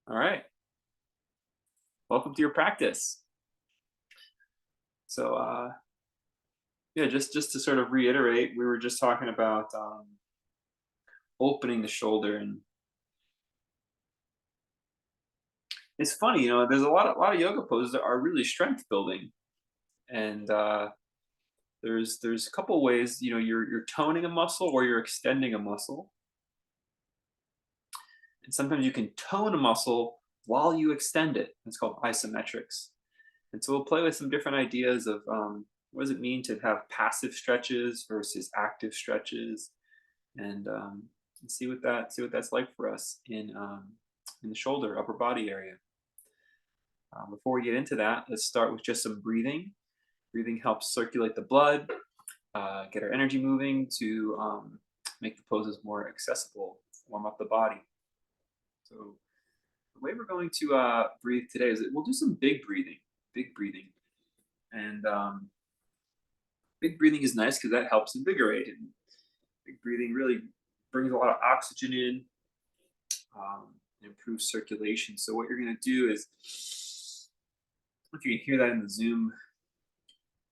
All right. Welcome to your practice. So, yeah, just to sort of reiterate, we were just talking about opening the shoulder, and it's funny, there's a lot of yoga poses that are really strength building, and there's a couple ways, you're toning a muscle or you're extending a muscle, and sometimes you can tone a muscle while you extend it. It's called isometrics. And so we'll play with some different ideas of what does it mean to have passive stretches versus active stretches, and see what that's like for us in the shoulder, upper body area. Before we get into that, let's start with just some breathing. Breathing helps circulate the blood, get our energy moving to make the poses more accessible, warm up the body. So the way we're going to breathe today is that we'll do some big breathing, and big breathing is nice because that helps invigorate. And big breathing really brings a lot of oxygen in, and improves circulation. So what you're going to do is, if you can hear that in the Zoom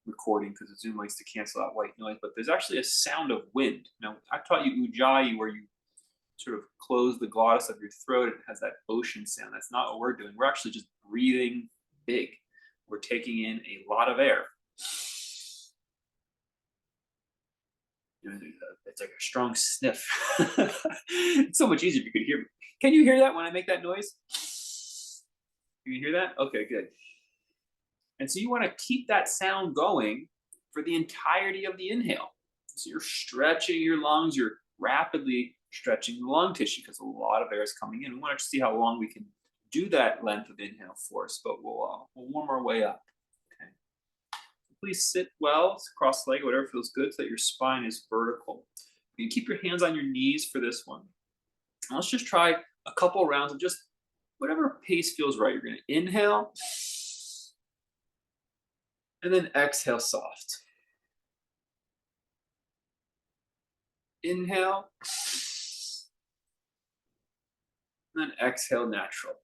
recording, because the Zoom likes to cancel out white noise, but there's actually a sound of wind. Now, I taught you Ujjayi, where you sort of close the glottis of your throat. It has that ocean sound. That's not what we're doing. We're actually just breathing big. We're taking in a lot of air. It's like a strong sniff. It's so much easier if you could hear me. Can you hear that when I make that noise? Can you hear that? Okay, good. And so you want to keep that sound going for the entirety of the inhale. So you're stretching your lungs, you're rapidly stretching the lung tissue because a lot of air is coming in. We want to see how long we can do that length of inhale for us, but we'll warm our way up. Okay. Please sit well, cross-legged, whatever feels good, so that your spine is vertical. You can keep your hands on your knees for this one. And let's just try a couple rounds of just whatever pace feels right. You're going to inhale, and then exhale soft. Inhale, and then exhale natural.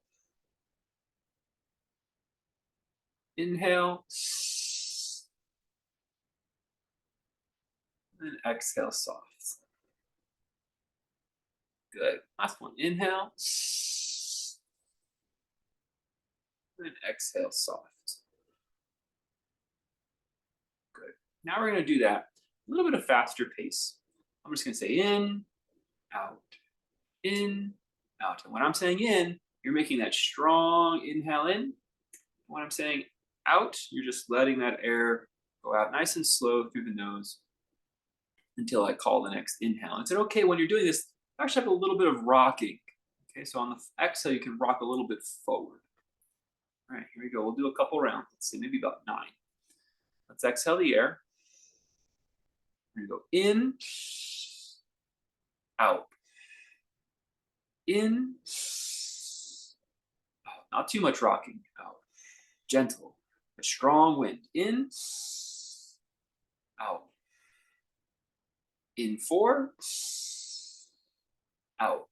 Inhale, and then exhale soft. Good. Last one. Inhale, and then exhale soft. Good. Now we're going to do that a little bit of faster pace. I'm just going to say in, out, in, out. And when I'm saying in, you're making that strong inhale in. When I'm saying out, you're just letting that air go out nice and slow through the nose until I call the next inhale. And it's okay when you're doing this, actually have a little bit of rocking. Okay, so on the exhale, you can rock a little bit forward. All right, here we go. We'll do a couple rounds. Let's say maybe about 9. Let's exhale the air. We're going to go in, out, in, out. Not too much rocking, out. Gentle, a strong wind. In, out. In 4, out.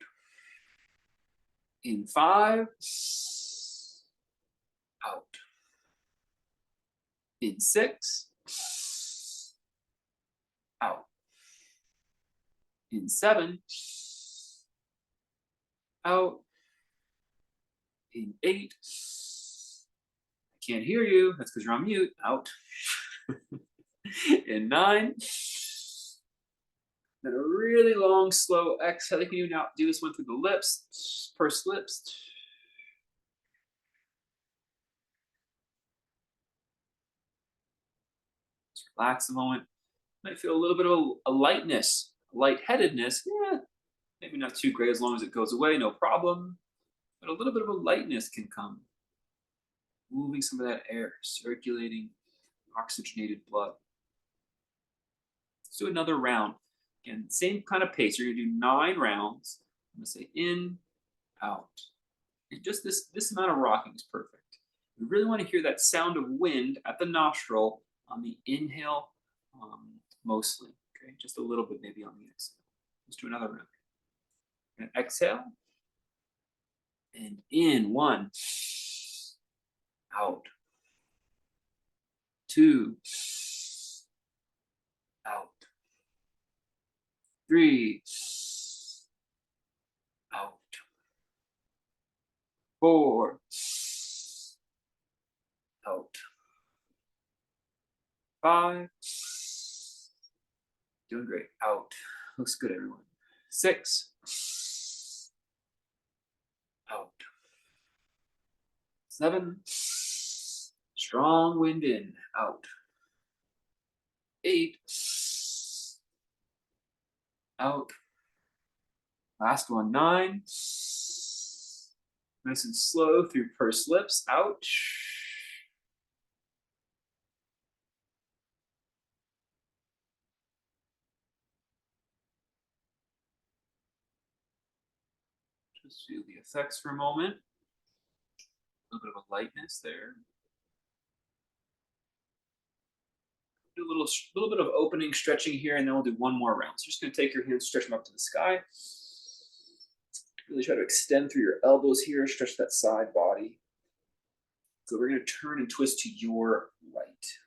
In 5, out. In 6, out. In 7, out. In 8, I can't hear you. That's because you're on mute. Out. In 9, then a really long, slow exhale. You can now do this one through the lips, pursed lips. Just relax a moment. Might feel a little bit of a lightness, a lightheadedness. Yeah, maybe not too great as long as it goes away, no problem. But a little bit of a lightness can come. Moving some of that air, circulating oxygenated blood. Let's do another round. Again, same kind of pace. You're going to do 9 rounds. I'm going to say in, out. And just this amount of rocking is perfect. We really want to hear that sound of wind at the nostril on the inhale, mostly. Okay, just a little bit maybe on the exhale. Let's do another round. And exhale, And in, 1. Out. 2. Out. 3. Out. 4. Out. 5. Doing great. Out. Looks good, everyone. 6. Out. 7. Strong wind in. Out. 8. Out. Last one, 9. Nice and slow through pursed lips. Out. Just feel the effects for a moment. A little bit of a lightness there. Do a little bit of opening stretching here, and then we'll do one more round. So just going to take your hands, stretch them up to the sky. Really try to extend through your elbows here, stretch that side body. So we're going to turn and twist to your right.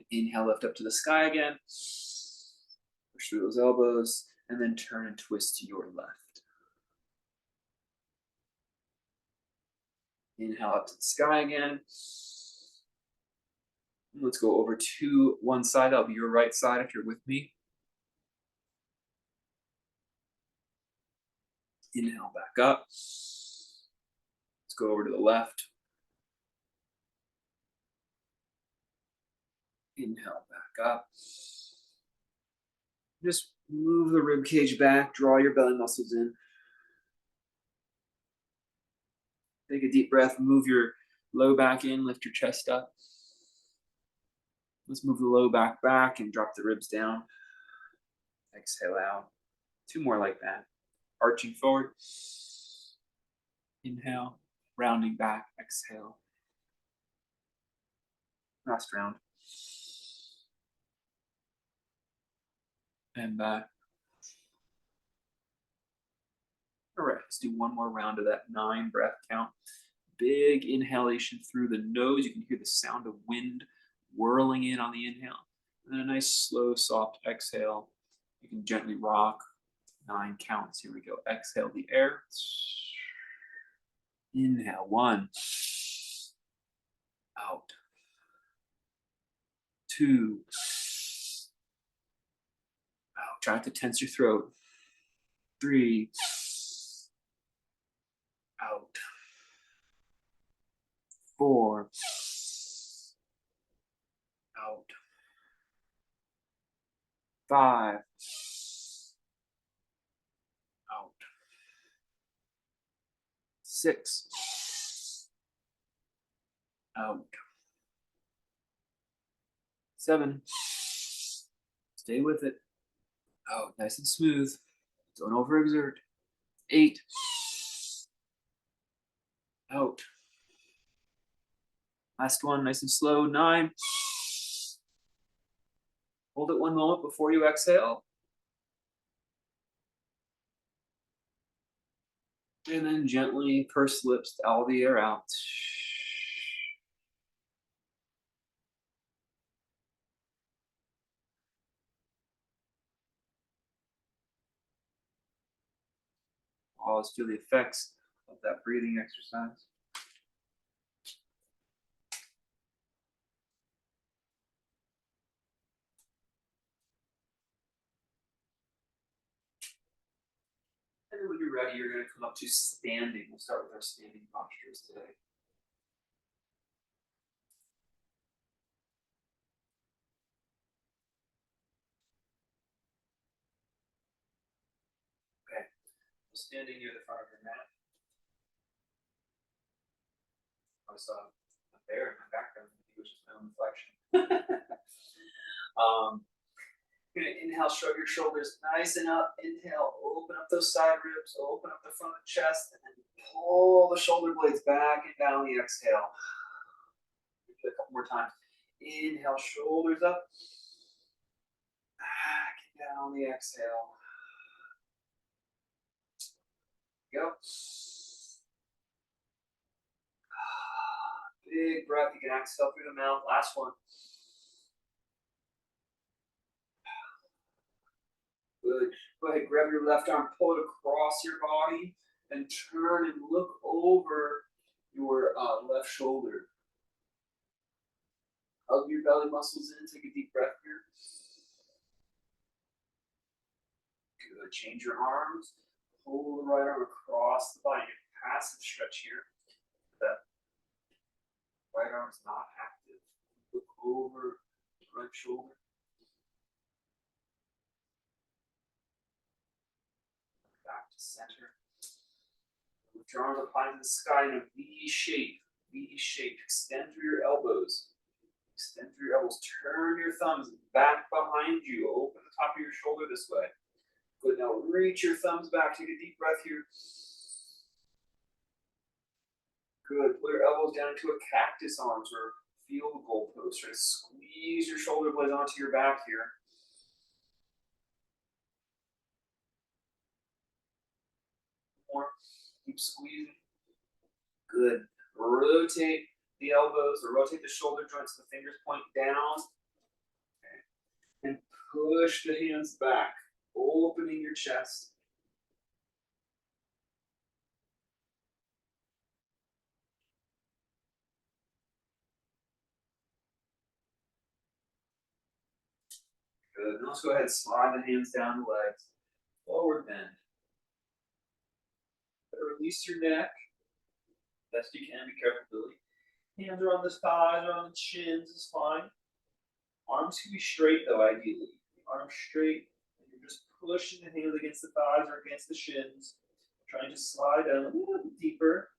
Inhale, lift up to the sky again. Push through those elbows, and then turn and twist to your left. Inhale up to the sky again. Let's go over to one side. That'll be your right side if you're with me. Inhale back up. Let's go over to the left. Inhale back up. Just move the rib cage back, draw your belly muscles in. Take a deep breath, move your low back in, lift your chest up. Let's move the low back and drop the ribs down. Exhale out. 2 more like that. Arching forward. Inhale, rounding back, exhale. Last round. And back. All right, let's do one more round of that 9 breath count. Big inhalation through the nose. You can hear the sound of wind whirling in on the inhale. And then a nice, slow, soft exhale. You can gently rock. 9 counts. Here we go. Exhale the air. Inhale. 1. Out. 2. Out. Try not to tense your throat. 3. Out. 4. Out. 5. Out. 6. Out. 7. Stay with it. Out. Nice and smooth. Don't overexert. 8. Out. Last one, nice and slow. 9. Hold it one moment before you exhale. And then gently purse lips to all the air out. Always feel the effects of that breathing exercise. And then when you're ready, you're going to come up to standing. We'll start with our standing postures today. Okay, so standing near the front of your mat. I saw a bear in my background. I think it was just my own reflection. You're going to inhale, shrug your shoulders nice and up. Inhale, open up those side ribs, open up the front of the chest, and then pull the shoulder blades back and down the exhale. Do it a couple more times. Inhale, shoulders up, back and down the exhale. breath. You can exhale through the mouth. Last one. Good. Go ahead, grab your left arm, pull it across your body, and turn and look over your left shoulder. Hug your belly muscles in. Take a deep breath here. Good. Change your arms. Pull the right arm across the body. Passive stretch here. That right arm is not active. Look over the right shoulder. Back to center. Lift your arms up high to the sky in a V shape. V shape. Extend through your elbows. Extend through your elbows. Turn your thumbs back behind you. Open the top of your shoulder this way. Good. Now reach your thumbs back. Take a deep breath here. Good. Pull your elbows down into a cactus arms or field goal pose. Try to squeeze your shoulder blades onto your back here. More. Keep squeezing. Good. Rotate the elbows or rotate the shoulder joints. The fingers point down. Okay. And push the hands back, opening your chest. Good. Now let's go ahead and slide the hands down the legs. Forward bend. Release your neck. Best you can. Be careful, Billy. Hands are on the thighs or on the chins is fine. Arms can be straight though, ideally. Arms straight. And you're just pushing the hands against the thighs or against the shins. Trying to slide down a little bit deeper.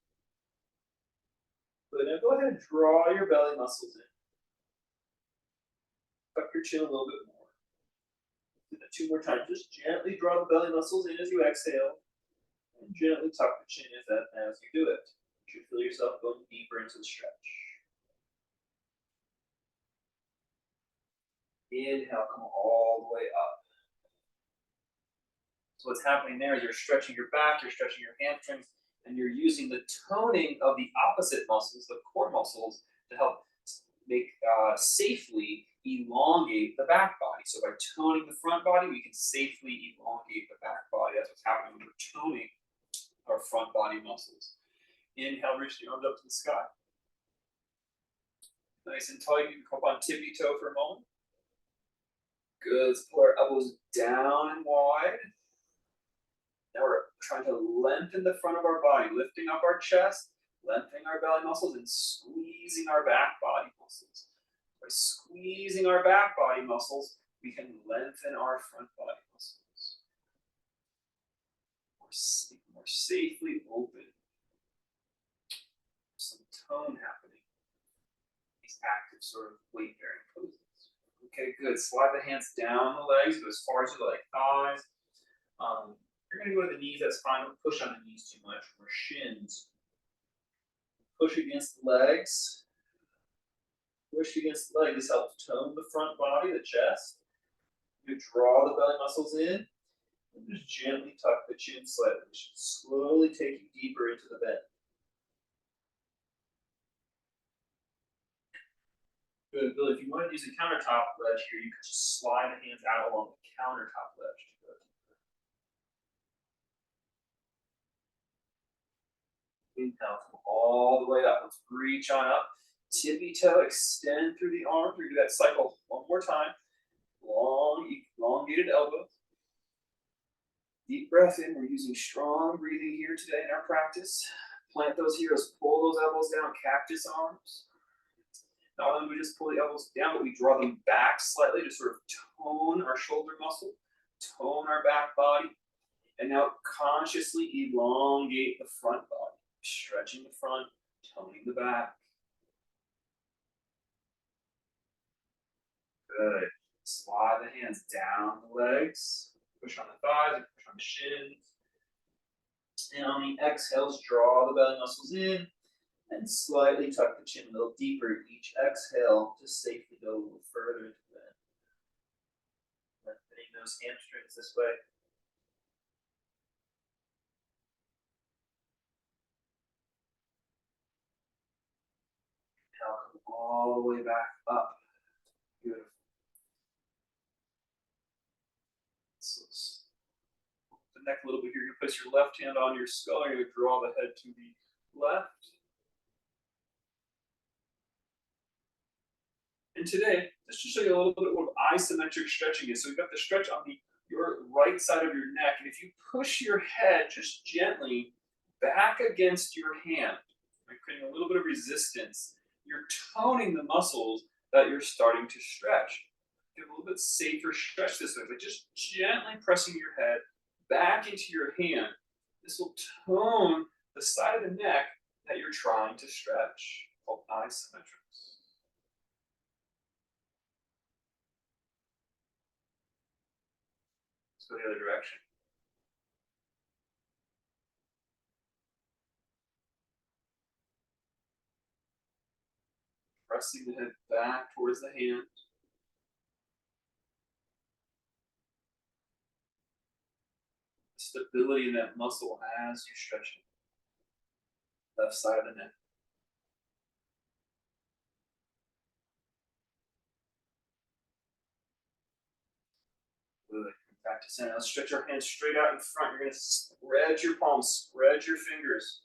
Good. Now go ahead and draw your belly muscles in. Tuck your chin a little bit more. Do that 2 more times. Just gently draw the belly muscles in as you exhale. And gently tuck the chin as you do it. You should feel yourself going deeper into the stretch. Inhale, come all the way up. So what's happening there is you're stretching your back, you're stretching your hamstrings, and you're using the toning of the opposite muscles, the core muscles, to help make safely elongate the back body. So by toning the front body, we can safely elongate the back body. That's what's happening when we're toning our front body muscles. Inhale, reach the arms up to the sky. Nice and tight. You can come up on tippy toe for a moment. Good. Let's pull our elbows down and wide. Now we're trying to lengthen the front of our body, lifting up our chest, lengthening our belly muscles, and squeezing our back body muscles. By squeezing our back body muscles, we can lengthen our front body muscles. More safely open. Some tone happening. These active sort of weight-bearing poses. Okay, good. Slide the hands down the legs, go as far as you like. Thighs. You're going to go to the knees, that's fine. Don't push on the knees too much. Or shins. Push against the legs. Push against the leg. This helps tone the front body, the chest. You draw the belly muscles in. And just gently tuck the chin slightly. It should slowly take you deeper into the bend. Good, Bill. If you want to use a countertop ledge here, you can just slide the hands out along the countertop ledge. Inhale, come all the way up. Let's reach on up. Tippy toe, extend through the arms. We're going to do that cycle one more time. Long, elongated elbows. Deep breath in. We're using strong breathing here today in our practice. Plant those heels. Pull those elbows down. Cactus arms. Not only do we just pull the elbows down, but we draw them back slightly to sort of tone our shoulder muscle, tone our back body, and now consciously elongate the front body. Stretching the front, toning the back. Good. Slide the hands down the legs. Push on the thighs, push on the shins. And on the exhales, draw the belly muscles in and slightly tuck the chin a little deeper. Each exhale to safely go a little further into the bend. Lengthening those hamstrings this way. Now come all the way back up. Beautiful. So the neck a little bit here. You're gonna place your left hand on your skull. You're gonna draw the head to the left. And today, just to show you a little bit of what isometric stretching is. So we've got the stretch on your right side of your neck. And if you push your head just gently back against your hand, right, creating a little bit of resistance, you're toning the muscles that you're starting to stretch. Get a little bit safer stretch this way, but just gently pressing your head back into your hand. This will tone the side of the neck that you're trying to stretch, called isometrics. Let's go the other direction. Pressing the head back towards the hand. Stability in that muscle as you stretch it. Left side of the neck. Good. Back to center. Let's stretch our hands straight out in front. You're going to spread your palms, spread your fingers.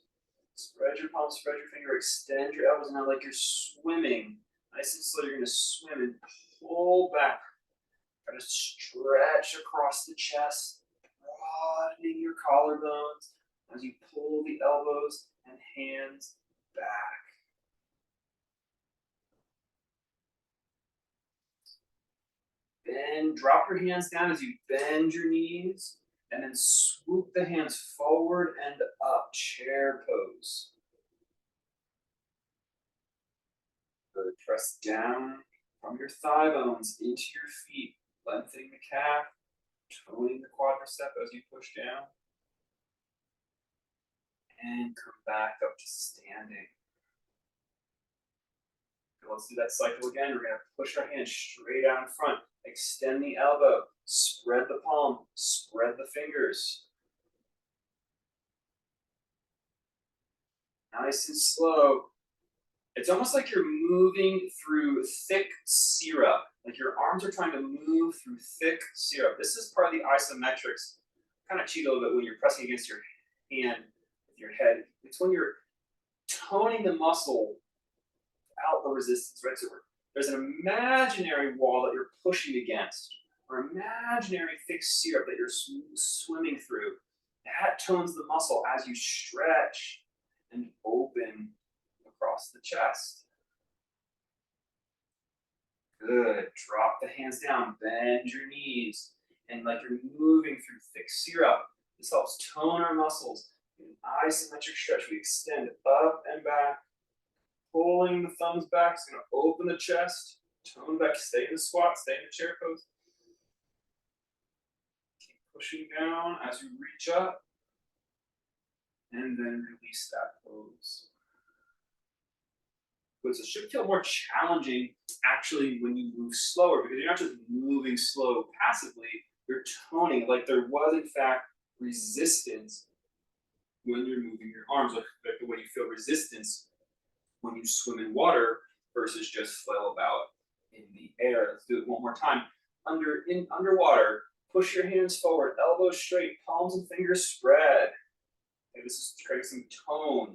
Spread your palms, spread your finger, extend your elbows now like you're swimming. Nice and slow, you're going to swim and pull back. Try to stretch across the chest, broadening your collarbones as you pull the elbows and hands back. Bend, drop your hands down as you bend your knees, and then swoop the hands forward and up, chair pose. Good. Press down from your thigh bones into your feet, lengthening the calf, toning the quadricep as you push down. And come back up to standing. Good. Let's do that cycle again. We're going to push our hands straight out in front. Extend the elbow, spread the palm, spread the fingers. Nice and slow. It's almost like you're moving through thick syrup. Like your arms are trying to move through thick syrup. This is part of the isometrics. Kind of cheat a little bit when you're pressing against your hand with your head. It's when you're toning the muscle out the resistance, right? So there's an imaginary wall that you're pushing against, or imaginary thick syrup that you're swimming through. That tones the muscle as you stretch and open across the chest. Good. Drop the hands down, bend your knees, and like you're moving through thick syrup. This helps tone our muscles. In an isometric stretch, we extend up and back, pulling the thumbs back. It's going to open the chest, tone back, stay in the squat, stay in the chair pose. Keep pushing down as you reach up, and then release that pose. But it should feel more challenging actually when you move slower, because you're not just moving slow passively, you're toning, like there was in fact resistance when you're moving your arms, like the way you feel resistance when you swim in water versus just flail about in the air. Let's do it one more time. Underwater, push your hands forward, elbows straight, palms and fingers spread. Okay, this is creating some tone.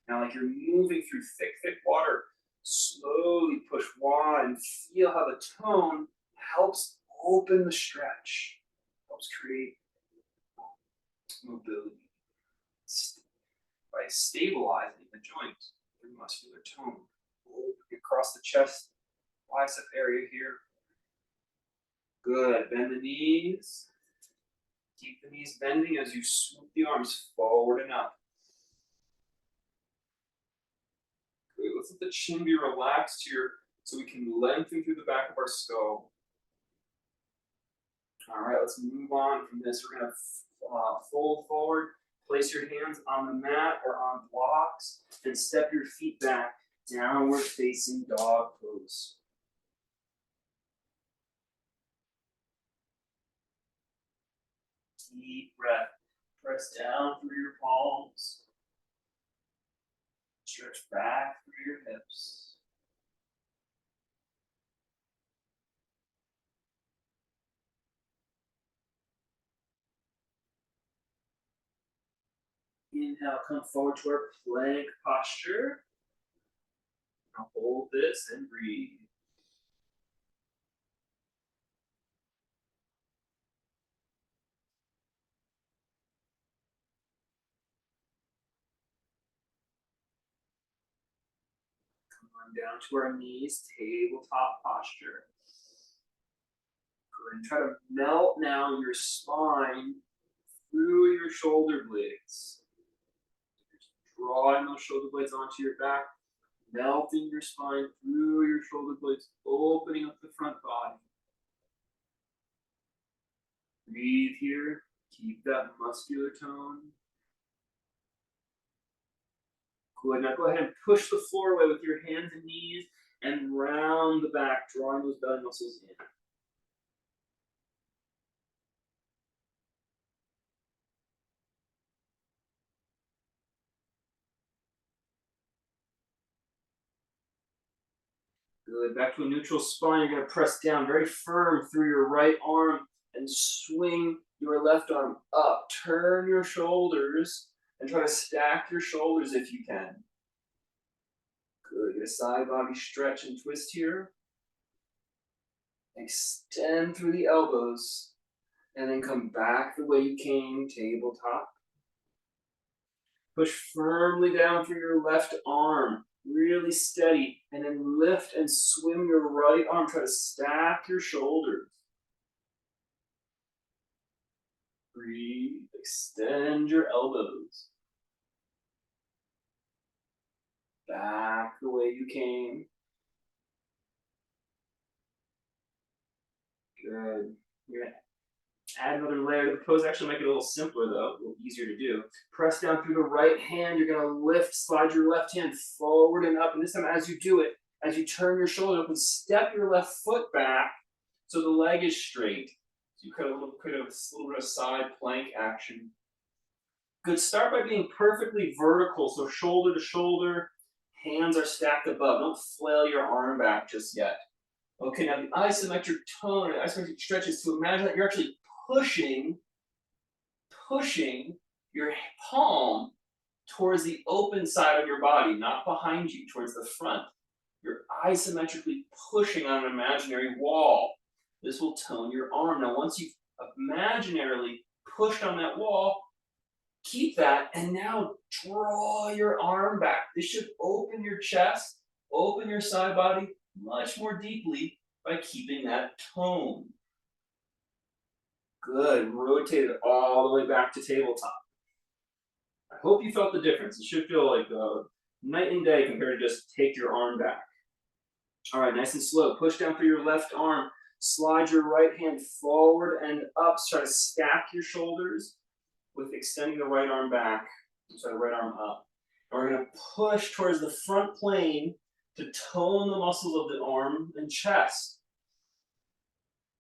Now, like you're moving through thick, thick water, slowly push wide and feel how the tone helps open the stretch, helps create mobility by stabilizing the joint through muscular tone. Across the chest, bicep area here. Good. Bend the knees. Keep the knees bending as you swoop the arms forward and up. Good. Let's let the chin be relaxed here so we can lengthen through the back of our skull. All right, let's move on from this. We're going to fold forward, place your hands on the mat or on blocks, and step your feet back, downward facing dog pose. Deep breath. Press down through your palms. Stretch back through your hips. Inhale, come forward to our plank posture. Now hold this and breathe. Come on down to our knees, tabletop posture. Good. And try to melt now your spine through your shoulder blades. Drawing those shoulder blades onto your back, melting your spine through your shoulder blades, opening up the front body. Breathe here, keep that muscular tone. Good, now go ahead and push the floor away with your hands and knees and round the back, drawing those belly muscles in. Good, back to a neutral spine. You're gonna press down very firm through your right arm and swing your left arm up. Turn your shoulders and try to stack your shoulders if you can. Good, get a side body stretch and twist here. Extend through the elbows and then come back the way you came, tabletop. Push firmly down through your left arm, really steady, and then lift and swim your right arm. Try to stack your shoulders. Breathe, extend your elbows. Back the way you came. Good. You're gonna add another layer to the pose. Actually make it a little simpler though, a little easier to do. Press down through the right hand. You're gonna lift, slide your left hand forward and up. And this time as you do it, as you turn your shoulder up and step your left foot back so the leg is straight. So you create a little bit of side plank action. Good, start by being perfectly vertical. So shoulder to shoulder, hands are stacked above. Don't flail your arm back just yet. Okay, now the isometric tone, isometric stretch is to imagine that you're actually pushing your palm towards the open side of your body, not behind you, towards the front. You're isometrically pushing on an imaginary wall. This will tone your arm. Now, once you've imaginarily pushed on that wall, keep that and now draw your arm back. This should open your chest, open your side body much more deeply by keeping that tone. Good, rotate it all the way back to tabletop. I hope you felt the difference. It should feel like night and day compared to just take your arm back. All right, nice and slow. Push down through your left arm. Slide your right hand forward and up. Try to stack your shoulders with extending the right arm back. So the right arm up. And we're gonna push towards the front plane to tone the muscles of the arm and chest.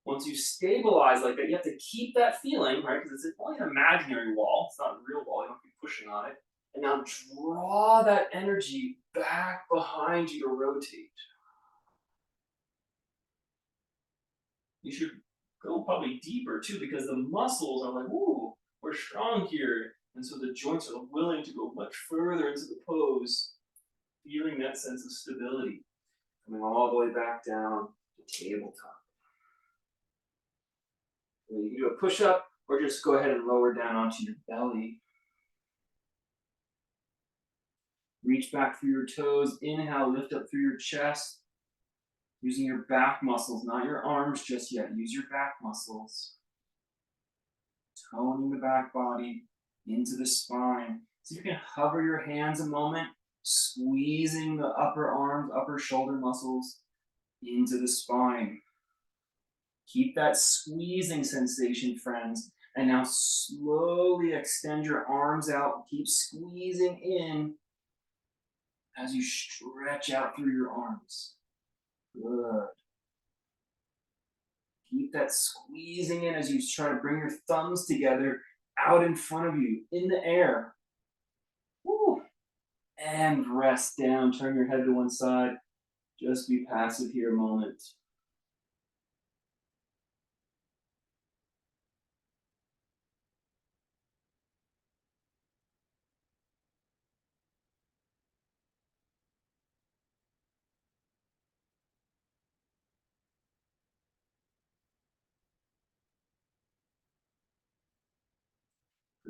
Once you stabilize like that, you have to keep that feeling, right? Because it's only an imaginary wall. It's not a real wall. You don't be pushing on it. And now draw that energy back behind you to rotate. You should go probably deeper too, because the muscles are like, ooh, we're strong here. And so the joints are willing to go much further into the pose, feeling that sense of stability. Coming all the way back down to tabletop. You can do a push-up or just go ahead and lower down onto your belly. Reach back through your toes. Inhale, lift up through your chest. Using your back muscles, not your arms just yet. Use your back muscles. Toning the back body into the spine. So you can hover your hands a moment, squeezing the upper arms, upper shoulder muscles into the spine. Keep that squeezing sensation, friends. And now slowly extend your arms out. Keep squeezing in as you stretch out through your arms. Good. Keep that squeezing in as you try to bring your thumbs together out in front of you, in the air. Woo. And rest down. Turn your head to one side. Just be passive here a moment.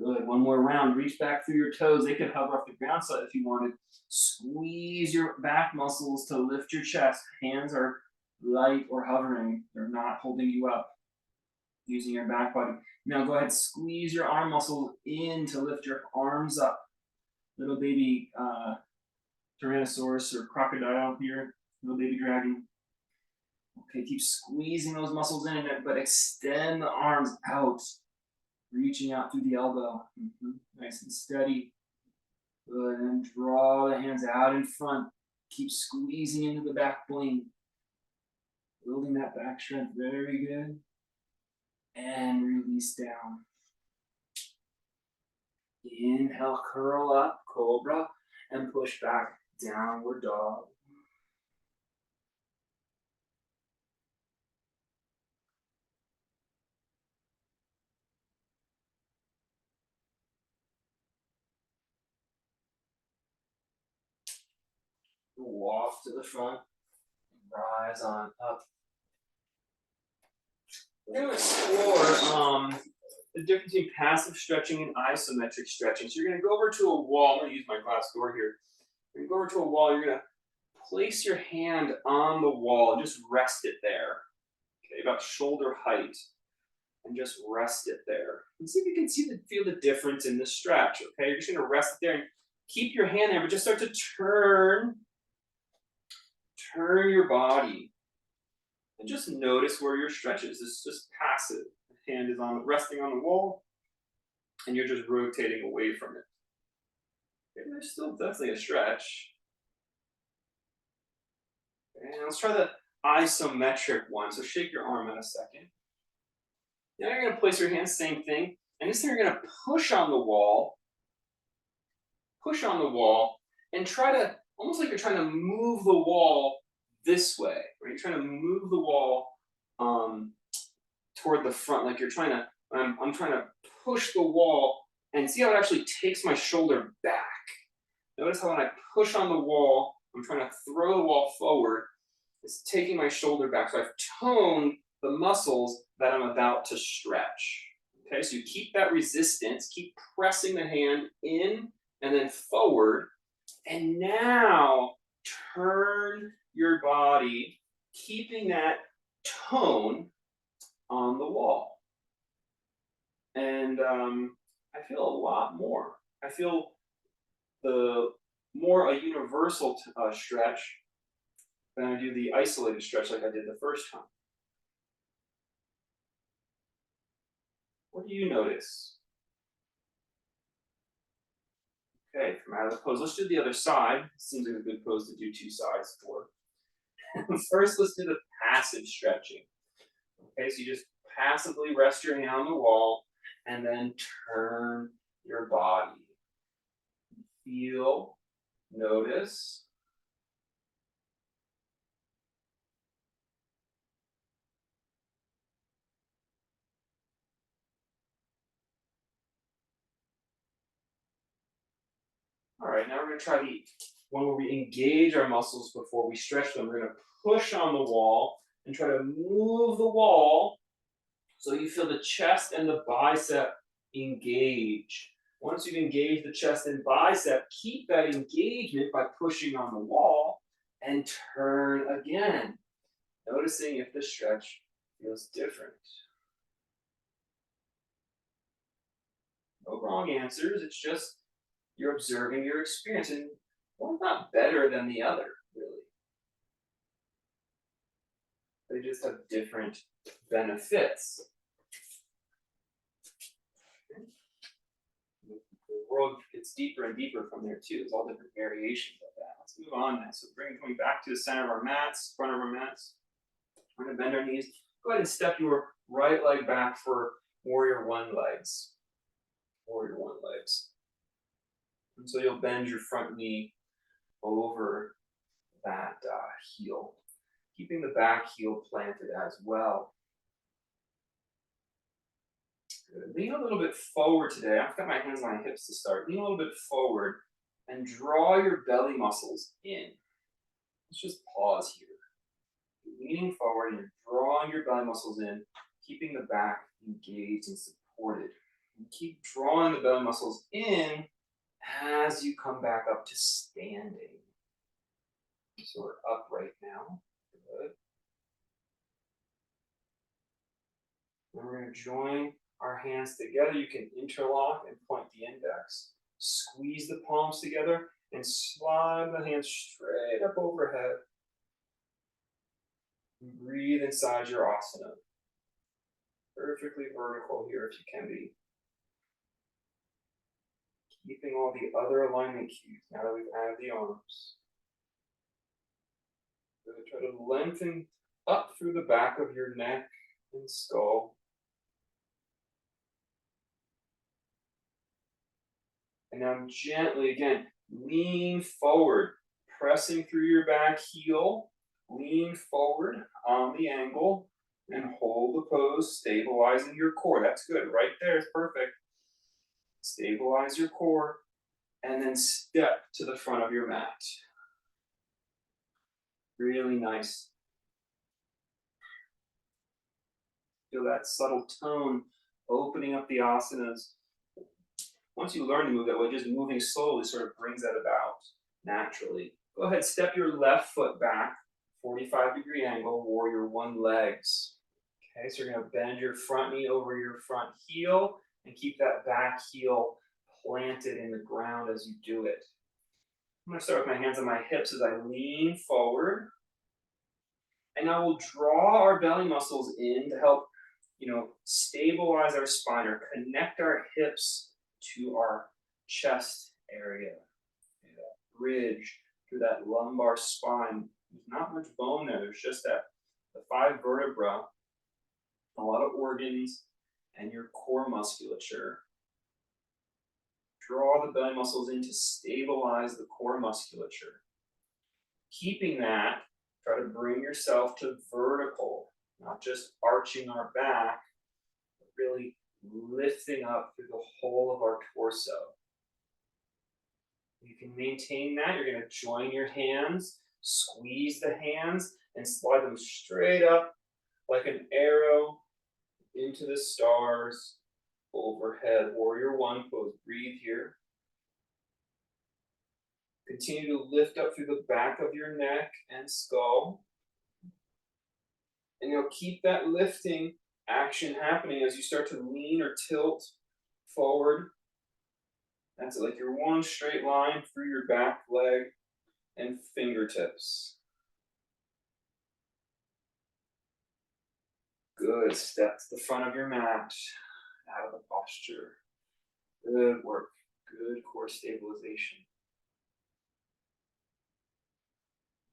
Good. One more round. Reach back through your toes. They can hover off the ground side if you wanted. Squeeze your back muscles to lift your chest. Hands are light or hovering. They're not holding you up. Using your back body. Now go ahead, squeeze your arm muscles in to lift your arms up. Little baby Tyrannosaurus or crocodile here. Little baby dragon. Okay, keep squeezing those muscles in, but extend the arms out. Reaching out through the elbow. Nice and steady. Good, and draw the hands out in front. Keep squeezing into the back bling. Building that back strength, very good. And release down. Inhale, curl up, cobra, and push back, downward dog. Walk to the front, rise on up. We're going to explore the difference between passive stretching and isometric stretching. So you're going to go over to a wall. I'm going to use my glass door here. You're going to go over to a wall. You're going to place your hand on the wall and just rest it there. Okay, about shoulder height. And just rest it there. And see if you can feel the difference in the stretch. Okay, you're just going to rest it there and keep your hand there, but just start to turn your body. And just notice where your stretch is. This is just passive. The hand is resting on the wall, and you're just rotating away from it. Okay, there's still definitely a stretch. And let's try the isometric one. So shake your arm in a second. Now you're going to place your hands, same thing. And this time you're going to push on the wall, and try to, almost like you're trying to move the wall this way, right? You're trying to move the wall toward the front, like you're trying to, I'm trying to push the wall and see how it actually takes my shoulder back. Notice how when I push on the wall, I'm trying to throw the wall forward. It's taking my shoulder back. So I've toned the muscles that I'm about to stretch. Okay, so you keep that resistance, keep pressing the hand in and then forward. And now turn your body, keeping that tone on the wall. And I feel a lot more. I feel the more a universal stretch than I do the isolated stretch like I did the first time. What do you notice? Okay, come out of the pose. Let's do the other side. Seems like a good pose to do two sides for. First, let's do the passive stretching. Okay, so you just passively rest your hand on the wall and then turn your body. Feel, notice. All right, now we're going to try the one where we engage our muscles before we stretch them. We're going to push on the wall and try to move the wall so you feel the chest and the bicep engage. Once you've engaged the chest and bicep, keep that engagement by pushing on the wall and turn again, noticing if the stretch feels different. No wrong answers, it's just you're observing your experience, and one's not better than the other, really. They just have different benefits. The world gets deeper and deeper from there too. There's all different variations of that. Let's move on now. So coming back to the center of our mats, front of our mats. We're going to bend our knees. Go ahead and step your right leg back for warrior one legs. Warrior one legs. And so you'll bend your front knee over that heel, keeping the back heel planted as well. Good. Lean a little bit forward today. I've got my hands on my hips to start. Lean a little bit forward and draw your belly muscles in. Let's just pause here. You're leaning forward and you're drawing your belly muscles in, keeping the back engaged and supported. And keep drawing the belly muscles in as you come back up to standing. So we're upright now. Good. And we're going to join our hands together. You can interlock and point the index. Squeeze the palms together and slide the hands straight up overhead. And breathe inside your asana. Perfectly vertical here if you can be. Keeping all the other alignment cues now that we've added the arms. Good. Try to lengthen up through the back of your neck and skull. And now gently, again, lean forward, pressing through your back heel. Lean forward on the angle and hold the pose, stabilizing your core. That's good. Right there is perfect. Stabilize your core and then step to the front of your mat. Really nice. Feel that subtle tone opening up the asanas. Once you learn to move that way, just moving slowly sort of brings that about naturally. Go ahead, step your left foot back, 45-degree angle, warrior one legs. Okay, so you're going to bend your front knee over your front heel and keep that back heel planted in the ground as you do it. I'm going to start with my hands on my hips as I lean forward. And I will draw our belly muscles in to help, stabilize our spine or connect our hips to our chest area. That bridge through that lumbar spine. There's not much bone there. There's just the 5 vertebrae, a lot of organs, and your core musculature. Draw the belly muscles in to stabilize the core musculature. Keeping that, try to bring yourself to vertical, not just arching our back, but really lifting up through the whole of our torso. You can maintain that. You're going to join your hands, squeeze the hands, and slide them straight up like an arrow into the stars overhead. Warrior one pose. Breathe here. Continue to lift up through the back of your neck and skull. And you'll keep that lifting action happening as you start to lean or tilt forward. That's like your one straight line through your back leg and fingertips. Good. Step to the front of your mat, out of the posture. Good work. Good core stabilization.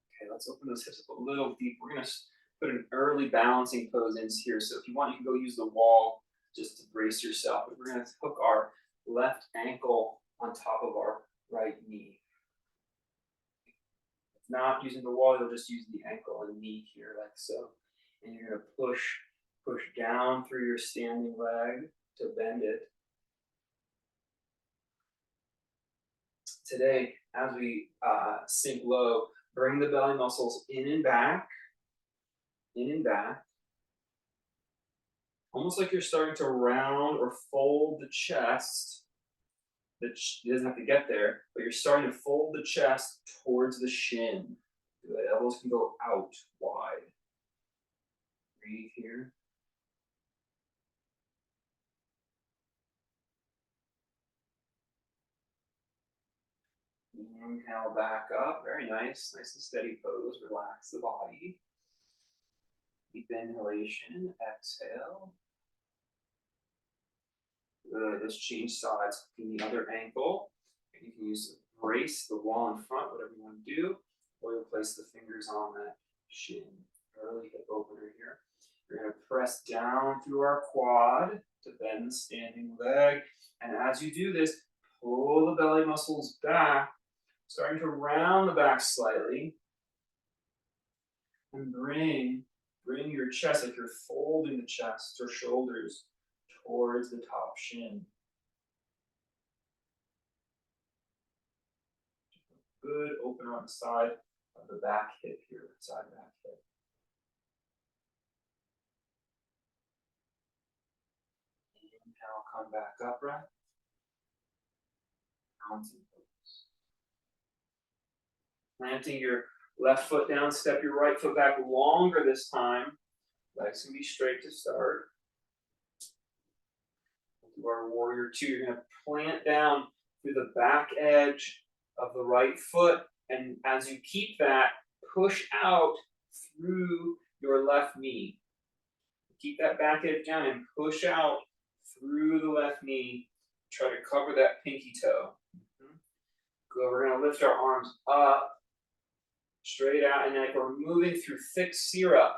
Okay, let's open those hips up a little deep. We're going to put an early balancing pose in here. So if you want, you can go use the wall just to brace yourself. But we're going to hook our left ankle on top of our right knee. If not using the wall, you'll just use the ankle and knee here like so. And you're going to push down through your standing leg to bend it. Today, as we sink low, bring the belly muscles in and back, almost like you're starting to round or fold the chest. It doesn't have to get there, but you're starting to fold the chest towards the shin. The elbows can go out wide. Breathe here. Inhale back up. Very nice. Nice and steady pose. Relax the body. Deep inhalation. Exhale. Good. Let's change sides. In the other ankle. You can use the brace, the wall in front, whatever you want to do. Or you'll place the fingers on that shin. Early hip opener here. We're going to press down through our quad to bend the standing leg. And as you do this, pull the belly muscles back, starting to round the back slightly. And bring your chest, like you're folding the chest or shoulders towards the top shin. Good opener on the side of the back hip here, side back hip. Inhale, come back upright. Mountain pose. Planting your left foot down, step your right foot back longer this time. Legs can be straight to start. Do our warrior two. You're going to plant down through the back edge of the right foot. And as you keep that, push out through your left knee. Keep that back edge down and push out through the left knee. Try to cover that pinky toe. Good. We're going to lift our arms up, straight out, and like we're moving through thick syrup.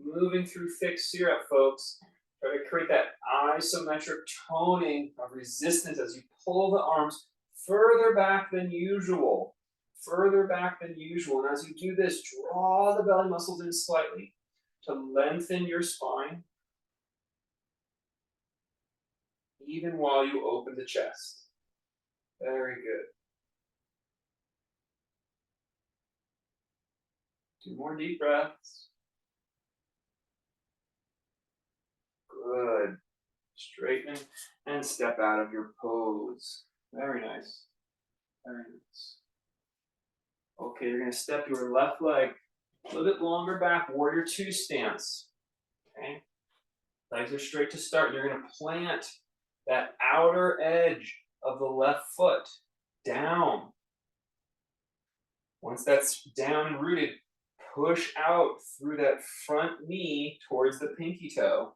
Moving through thick syrup, folks. Try to create that isometric toning of resistance as you pull the arms further back than usual. Further back than usual. And as you do this, draw the belly muscles in slightly to lengthen your spine, even while you open the chest. Very good. 2 more deep breaths. Good. Straighten and step out of your pose. Very nice. Very nice. Okay, you're going to step your left leg a little bit longer back, warrior two stance. Okay. Legs are straight to start. You're going to plant that outer edge of the left foot down. Once that's down and rooted, push out through that front knee towards the pinky toe.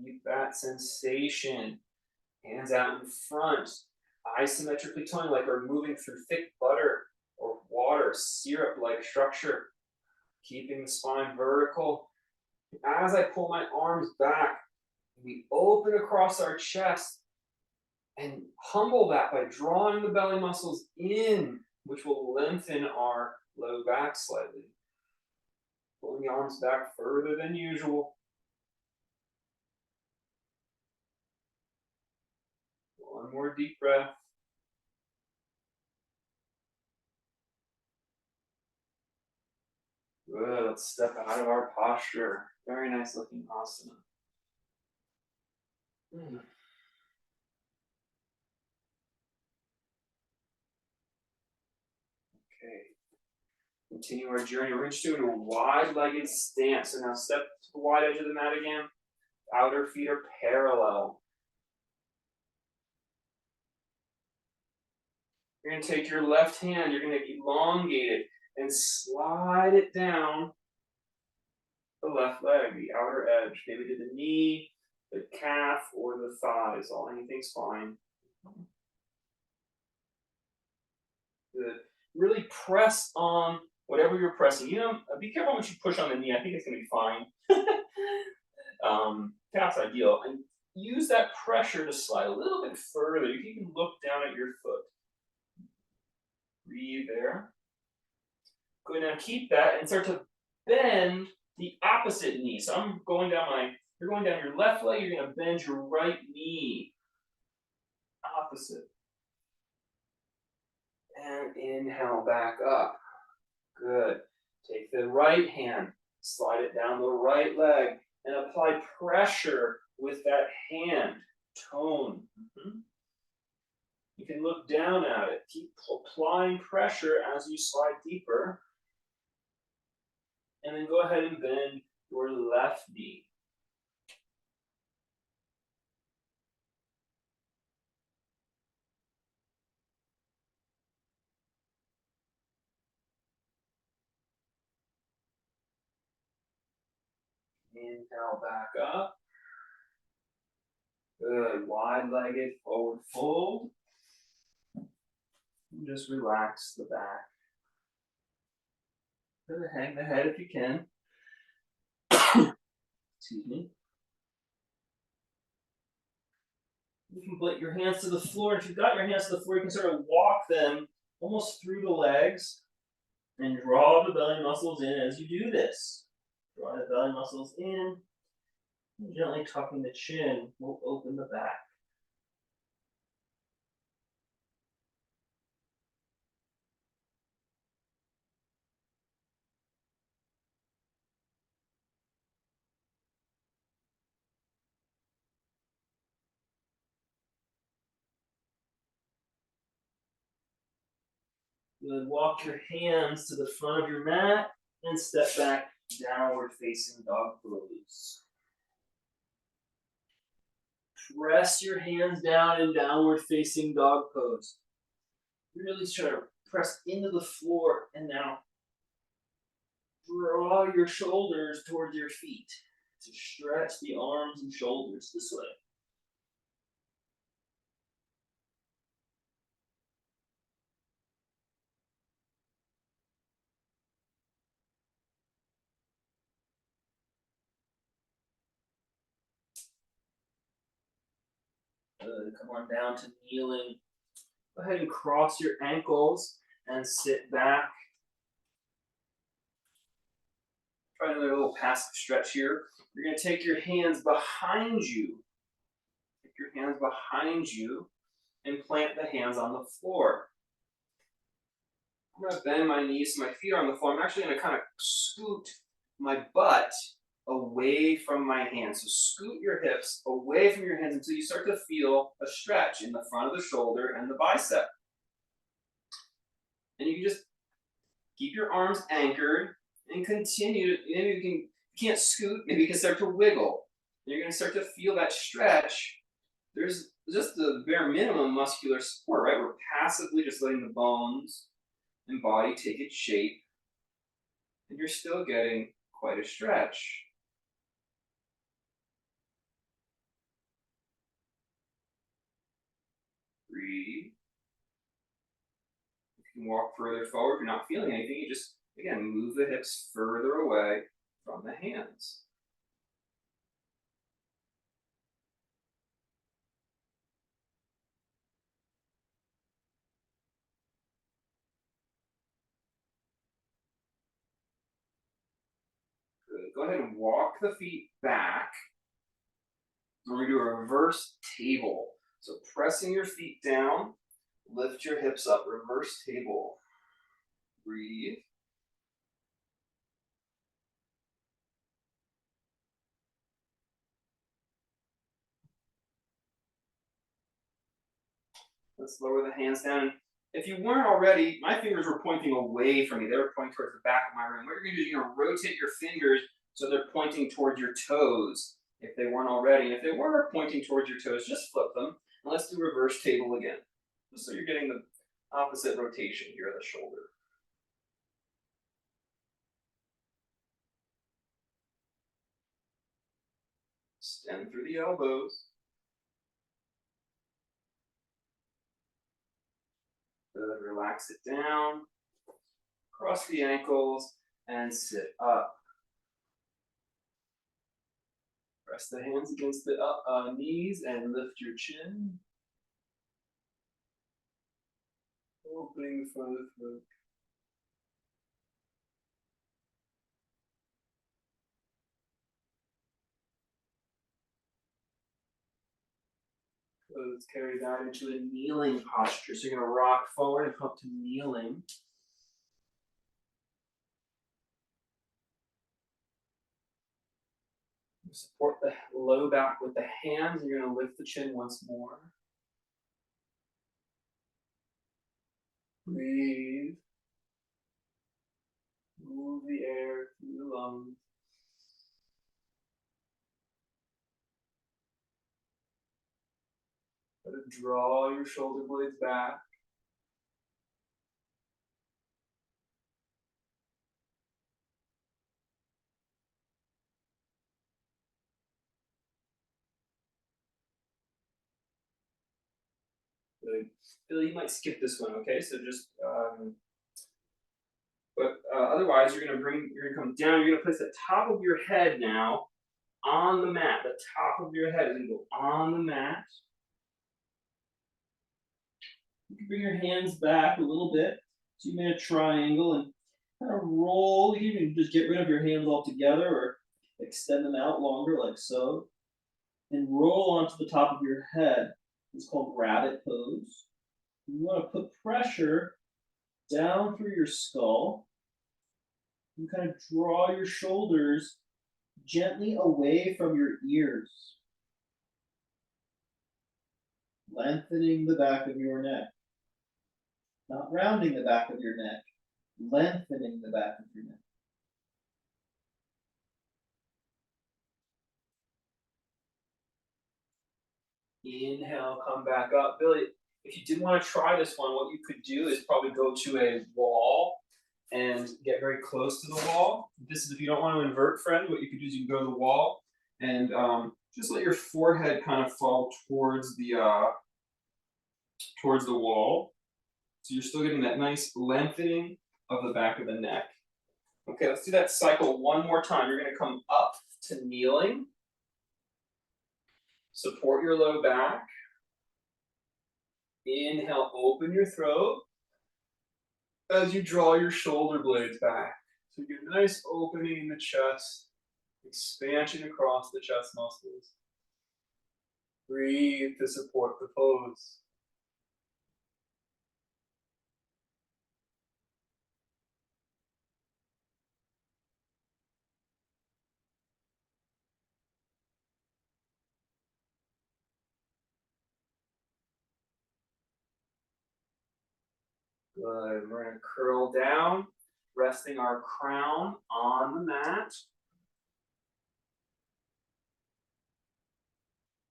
Keep that sensation. Hands out in front. Isometrically toning like we're moving through thick butter or water, syrup-like structure. Keeping the spine vertical. As I pull my arms back, we open across our chest and humble that by drawing the belly muscles in, which will lengthen our low back slightly. Pulling the arms back further than usual. One more deep breath. Good. Let's step out of our posture. Very nice looking asana. Okay. Continue our journey. We're going to do a wide-legged stance. So now step to the wide edge of the mat again. Outer feet are parallel. You're going to take your left hand. You're going to elongate it and slide it down the left leg, the outer edge, maybe to the knee, the calf, or the thighs. Anything's fine. Good. Really press on whatever you're pressing. Be careful what you push on the knee. I think it's going to be fine. That's ideal. And use that pressure to slide a little bit further. You can even look down at your foot. Breathe there. Good. Now keep that and start to bend the opposite knee. So you're going down your left leg, you're going to bend your right knee. Opposite. And inhale back up. Good. Take the right hand, slide it down the right leg, and apply pressure with that hand. Tone. You can look down at it. Keep applying pressure as you slide deeper. And then go ahead and bend your left knee. Inhale back up. Good. Wide-legged forward fold. And just relax the back. Hang the head if you can. Excuse me. You can put your hands to the floor. If you've got your hands to the floor, you can sort of walk them almost through the legs and draw the belly muscles in as you do this. Draw the belly muscles in. And gently tucking the chin will open the back. Good. Walk your hands to the front of your mat and step back, downward facing dog pose. Press your hands down in downward facing dog pose. Really try to press into the floor and now draw your shoulders towards your feet to stretch the arms and shoulders this way. Good. Come on down to kneeling. Go ahead and cross your ankles and sit back. Try another little passive stretch here. You're going to take your hands behind you. Take your hands behind you and plant the hands on the floor. I'm going to bend my knees so my feet are on the floor. I'm actually going to kind of scoot my butt away from my hands. So scoot your hips away from your hands until you start to feel a stretch in the front of the shoulder and the bicep. And you can just keep your arms anchored and continue. Maybe you can't scoot, maybe you can start to wiggle. You're going to start to feel that stretch. There's just the bare minimum muscular support, right? We're passively just letting the bones and body take its shape, and you're still getting quite a stretch. Breathe. You can walk further forward. If you're not feeling anything, you just, again, move the hips further away from the hands. Good. Go ahead and walk the feet back. We're going to do a reverse table. So pressing your feet down, lift your hips up, reverse table. Breathe. Let's lower the hands down. If you weren't already, my fingers were pointing away from me. They were pointing towards the back of my room. What you're going to do is you're going to rotate your fingers so they're pointing towards your toes if they weren't already. And if they were pointing towards your toes, just flip them. And let's do reverse table again. So you're getting the opposite rotation here of the shoulder. Extend through the elbows. Good. Relax it down. Cross the ankles and sit up. Press the hands against the knees and lift your chin. Opening the front of the throat. Let's carry that into a kneeling posture. So you're going to rock forward and come up to kneeling. Support the low back with the hands. You're going to lift the chin once more. Breathe. Move the air through the lungs. Try to draw your shoulder blades back. Good. Billy, you might skip this one, okay? So just, otherwise you're gonna come down. You're gonna place the top of your head now on the mat. The top of your head is gonna go on the mat. You can bring your hands back a little bit. So you made a triangle and kind of roll. You can just get rid of your hands altogether or extend them out longer like so. And roll onto the top of your head. It's called rabbit pose. You want to put pressure down through your skull. You kind of draw your shoulders gently away from your ears, lengthening the back of your neck. Not rounding the back of your neck, lengthening the back of your neck. Inhale, come back up. Billy, if you did want to try this one, what you could do is probably go to a wall and get very close to the wall. This is if you don't want to invert, friend. What you could do is you can go to the wall and just let your forehead kind of fall towards the wall. So you're still getting that nice lengthening of the back of the neck. Okay, let's do that cycle one more time. You're going to come up to kneeling. Support your low back. Inhale, open your throat as you draw your shoulder blades back. So you get a nice opening in the chest, expansion across the chest muscles. Breathe to support the pose. Good. We're going to curl down, resting our crown on the mat.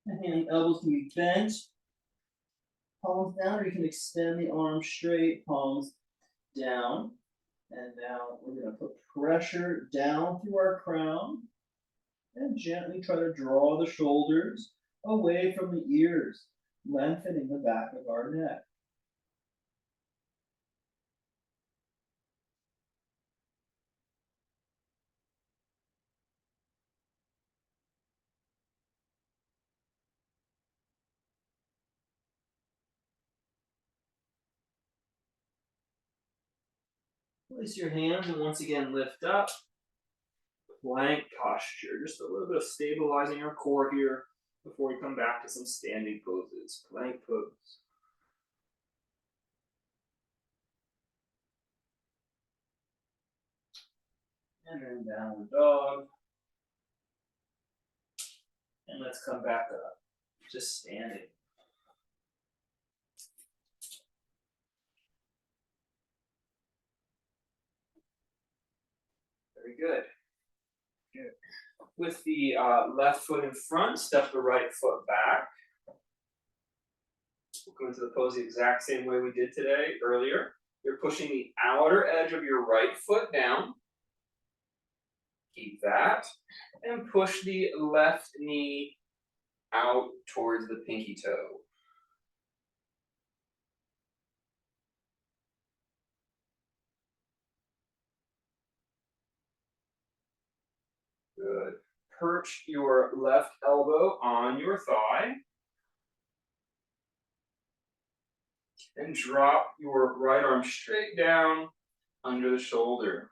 And elbows can be bent, palms down, or you can extend the arms straight, palms down. And now we're going to put pressure down through our crown and gently try to draw the shoulders away from the ears, lengthening the back of our neck. Place your hands and once again lift up. Plank posture, just a little bit of stabilizing our core here before we come back to some standing poses. Plank pose. And then downward dog. And let's come back up, just standing. Very good. Good. With the left foot in front, step the right foot back. We'll go into the pose the exact same way we did today, earlier. You're pushing the outer edge of your right foot down. Keep that. And push the left knee out towards the pinky toe. Good. Perch your left elbow on your thigh. And drop your right arm straight down under the shoulder.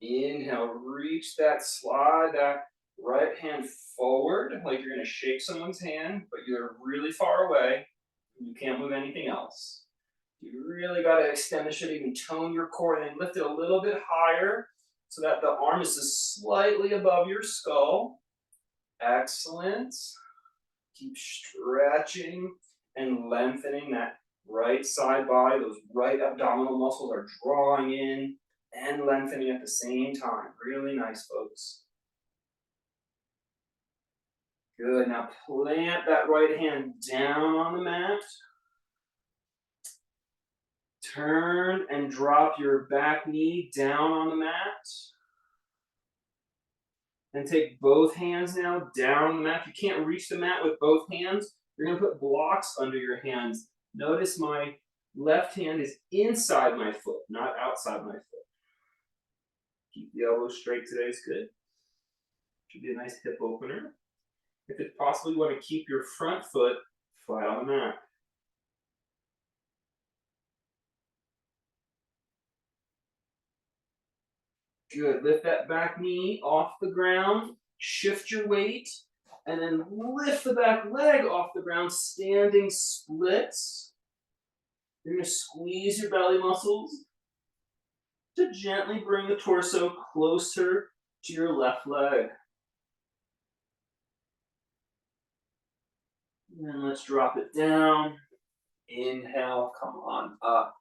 Inhale, reach that, slide that right hand forward like you're going to shake someone's hand, but you're really far away. You can't move anything else. You really got to extend the shoulder, even tone your core, and then lift it a little bit higher so that the arm is just slightly above your skull. Excellent. Keep stretching and lengthening that right side body. Those right abdominal muscles are drawing in and lengthening at the same time. Really nice, folks. Good. Now plant that right hand down on the mat. Turn and drop your back knee down on the mat. And take both hands now down the mat. If you can't reach the mat with both hands, you're going to put blocks under your hands. Notice my left hand is inside my foot, not outside my foot. Keep the elbows straight today is good. Should be a nice hip opener. If it's possible, you want to keep your front foot flat on the mat. Good. Lift that back knee off the ground. Shift your weight. And then lift the back leg off the ground. Standing splits. You're going to squeeze your belly muscles to gently bring the torso closer to your left leg. And let's drop it down. Inhale, come on up.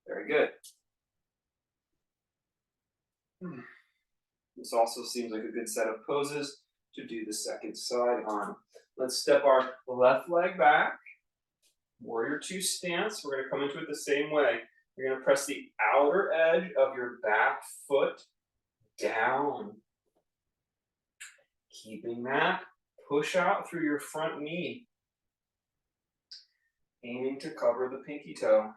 Very good. This also seems like a good set of poses to do the second side on. Let's step our left leg back. Warrior two stance. We're going to come into it the same way. You're going to press the outer edge of your back foot down. Keeping that, push out through your front knee. Aiming to cover the pinky toe.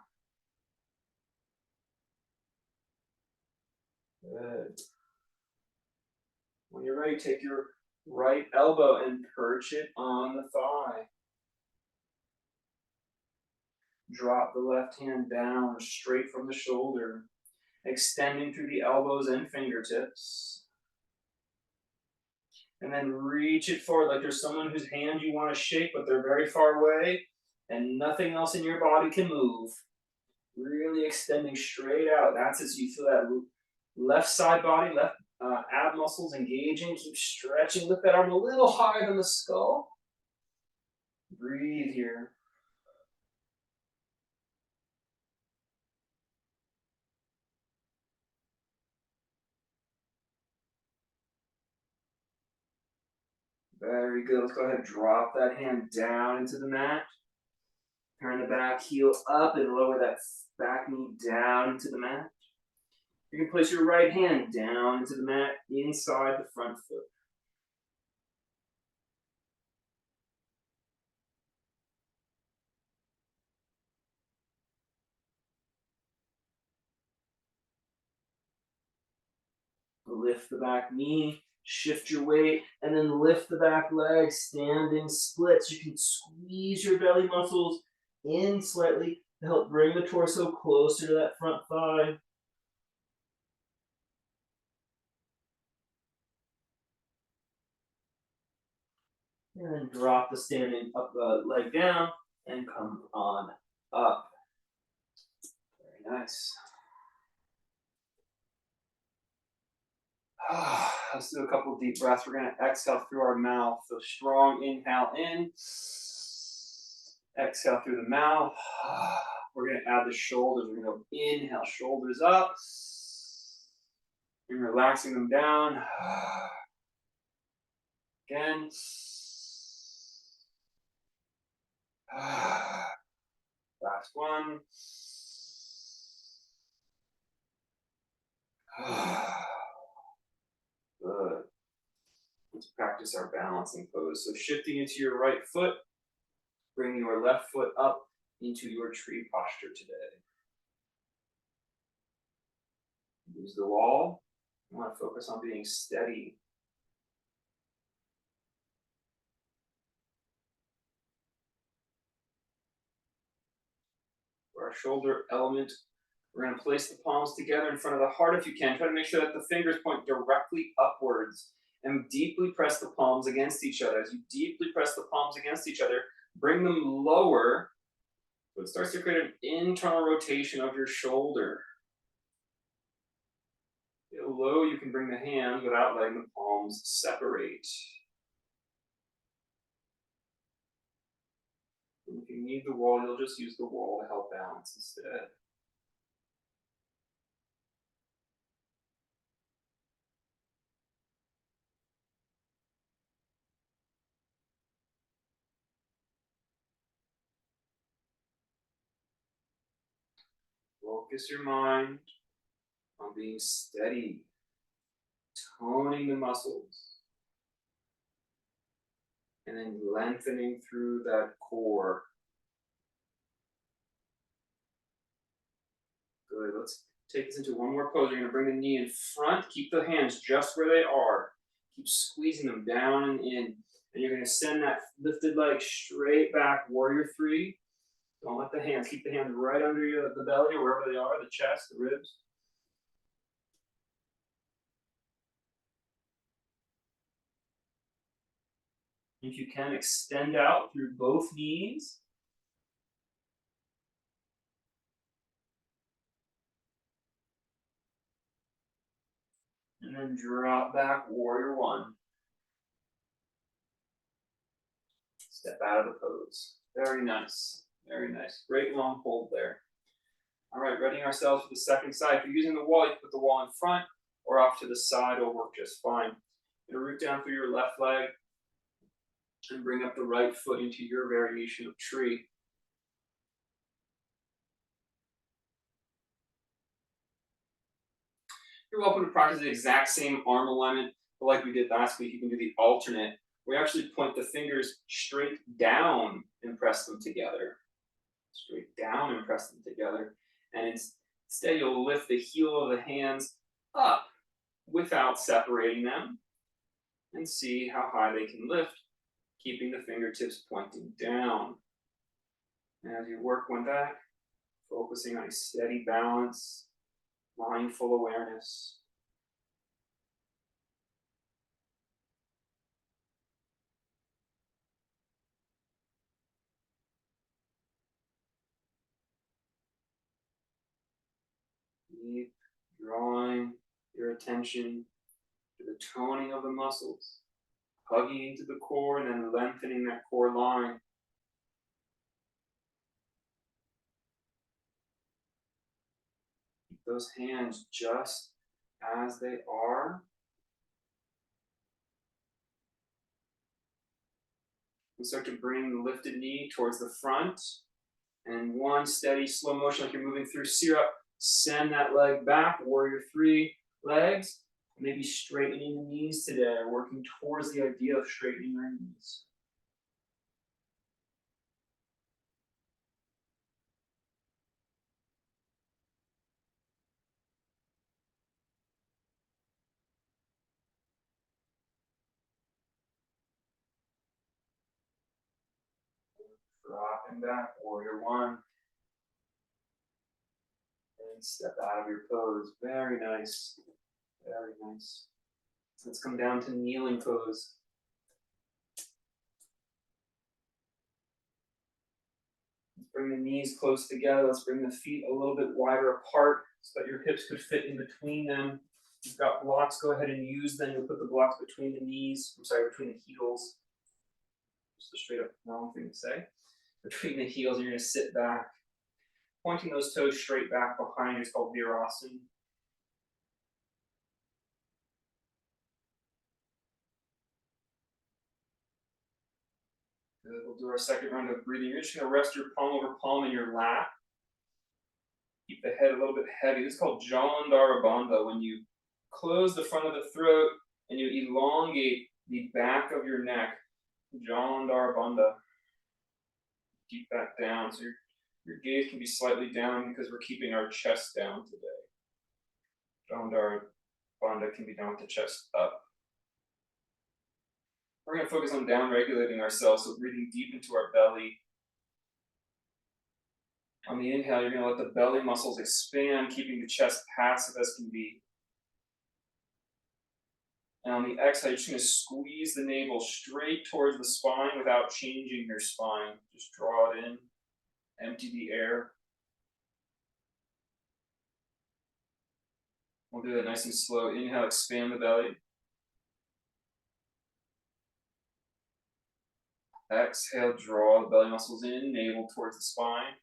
Good. When you're ready, take your right elbow and perch it on the thigh. Drop the left hand down straight from the shoulder, extending through the elbows and fingertips. And then reach it forward like there's someone whose hand you want to shake, but they're very far away and nothing else in your body can move. Really extending straight out. That's as you feel that left side body, left ab muscles engaging. Keep stretching. Lift that arm a little higher than the skull. Breathe here. Very good. Let's go ahead and drop that hand down into the mat. Turn the back heel up and lower that back knee down into the mat. You can place your right hand down into the mat inside the front foot. Lift the back knee, shift your weight, and then lift the back leg, standing splits. You can squeeze your belly muscles in slightly to help bring the torso closer to that front thigh. And then drop the standing up leg down and come on up. Very nice. Let's do a couple of deep breaths. We're going to exhale through our mouth. So strong inhale in. Exhale through the mouth. We're going to add the shoulders. We're going to go inhale, shoulders up. And relaxing them down. Again. Last one. Good. Let's practice our balancing pose. So shifting into your right foot, bring your left foot up into your tree posture today. Use the wall. You want to focus on being steady. For our shoulder element, we're going to place the palms together in front of the heart if you can. Try to make sure that the fingers point directly upwards and deeply press the palms against each other. As you deeply press the palms against each other, bring them lower. So it starts to create an internal rotation of your shoulder. Feel low, you can bring the hands without letting the palms separate. And if you need the wall, you'll just use the wall to help balance instead. Focus your mind on being steady, toning the muscles, and then lengthening through that core. Good. Let's take this into one more pose. You're going to bring the knee in front. Keep the hands just where they are. Keep squeezing them down and in. And you're going to send that lifted leg straight back, warrior three. Don't let the hands, keep the hands right under the belly or wherever they are, the chest, the ribs. If you can, extend out through both knees. And then drop back, warrior one. Step out of the pose. Very nice. Very nice. Great long hold there. All right, readying ourselves for the second side. If you're using the wall, you can put the wall in front or off to the side will work just fine. You're gonna root down through your left leg and bring up the right foot into your variation of tree. You're welcome to practice the exact same arm alignment, but like we did last week, you can do the alternate. We actually point the fingers straight down and press them together. Straight down and press them together. And instead, you'll lift the heel of the hands up without separating them and see how high they can lift, keeping the fingertips pointing down. And as you work one back, focusing on a steady balance, mindful awareness. Keep drawing your attention to the toning of the muscles, hugging into the core and then lengthening that core line. Keep those hands just as they are. And start to bring the lifted knee towards the front. And one steady slow motion like you're moving through syrup. Send that leg back, warrior three legs. Maybe straightening the knees today, or working towards the idea of straightening your knees. Dropping back, warrior one. And step out of your pose. Very nice. Very nice. Let's come down to kneeling pose. Let's bring the knees close together. Let's bring the feet a little bit wider apart so that your hips could fit in between them. If you've got blocks, go ahead and use them. You'll put the blocks between the knees. I'm sorry, between the heels. Just a straight up wrong thing to say. Between the heels, you're going to sit back. Pointing those toes straight back behind you is called Virasana. Good. We'll do our second round of breathing. You're just going to rest your palm over palm in your lap. Keep the head a little bit heavy. This is called Jalandhara Bandha. When you close the front of the throat and you elongate the back of your neck. Jalandhara Bandha. Keep that down. So your gaze can be slightly down because we're keeping our chest down today. Jalandhara Bandha can be down with the chest up. We're going to focus on down regulating ourselves, so breathing deep into our belly. On the inhale, you're going to let the belly muscles expand, keeping the chest passive as can be. And on the exhale, you're just going to squeeze the navel straight towards the spine without changing your spine. Just draw it in, empty the air. We'll do that nice and slow. Inhale, expand the belly. Exhale, draw the belly muscles in, navel towards the spine.